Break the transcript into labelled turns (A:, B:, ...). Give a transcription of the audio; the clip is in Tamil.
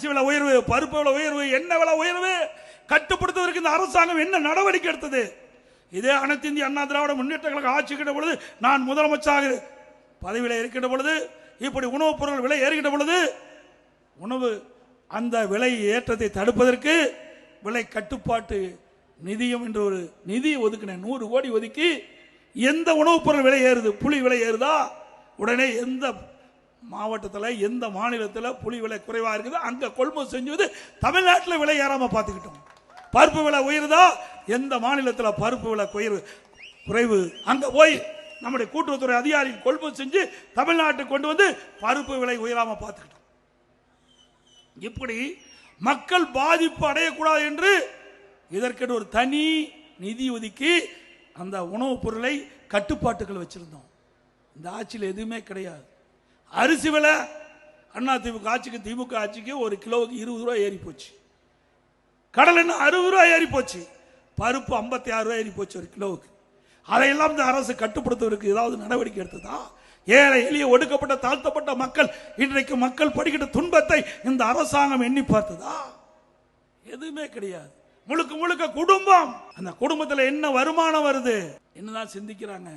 A: அரிசி விலை உயர்வு, பருப்பு விலை உயர்வு, எண்ணெய் விலை உயர்வு கட்டுப்படுத்துவதற்கு இந்த அரசாங்கம் என்ன நடவடிக்கை எடுத்தது? இதே அனைத்து இந்திய அண்ணா திராவிட முன்னேற்ற கழக ஆட்சிக்கின்ற பொழுது, நான் முதலமைச்சராக பதவியில் இருக்கின்ற பொழுது, இப்படி உணவுப் பொருட்கள் விலை ஏறுகின்ற பொழுது, உணவு அந்த விலை ஏற்றத்தை தடுப்பதற்கு விலை கட்டுப்பாட்டு நிதியம் என்று ஒரு நிதி ஒதுக்கினேன். 100 கோடி ஒதுக்கி எந்த உணவுப் பொருள் விலை ஏறுது, புளி விலை ஏறுதா, உடனே எந்த மாவட்டத்தில் எந்த மாநிலத்தில் புளி விலை குறைவாக இருக்குது அங்கே கொள்முதல் செஞ்சது தமிழ்நாட்டில் விலை ஏறாமல் பார்த்துக்கிட்டோம். பருப்பு விலை உயருதா, எந்த மாநிலத்தில் பருப்பு விலை குறைவு அங்கே போய் நம்முடைய கூட்டுறவுத்துறை அதிகாரி கொள்முதல் செஞ்சு தமிழ்நாட்டுக்கு கொண்டு வந்து பருப்பு விலை உயராமல் பார்த்துக்கிட்டோம். இப்படி மக்கள் பாதிப்பு அடையக்கூடாது என்று இதற்கென்று ஒரு தனி நிதி ஒதுக்கி அந்த உணவுப் பொருளை கட்டுப்பாட்டுகள் வச்சிருந்தோம். இந்த ஆட்சியில் எதுவுமே கிடையாது. அரிசி விலை அண்ணா திமுக ஆட்சிக்கு திமுக ஆட்சிக்கு ஒரு கிலோவுக்கு 20 ரூபாய் ஏறி போச்சு. கடல் எண்ணெய் 60 ரூபாய் ஏறி போச்சு. பருப்பு 56 ரூபாய் ஏறி போச்சு ஒரு கிலோவுக்கு. அதையெல்லாம் இந்த அரசு கட்டுப்படுத்துவதற்கு ஏதாவது நடவடிக்கை எடுத்ததா? ஏழை எளிய ஒடுக்கப்பட்ட தாழ்த்தப்பட்ட மக்கள் இன்றைக்கு மக்கள் படுகின்ற துன்பத்தை இந்த அரசாங்கம் எண்ணி பார்த்ததா? எதுவுமே கிடையாது. முழுக்க முழுக்க குடும்பம், அந்த குடும்பத்தில் என்ன வருமானம் வருது என்னதான் சிந்திக்கிறாங்க.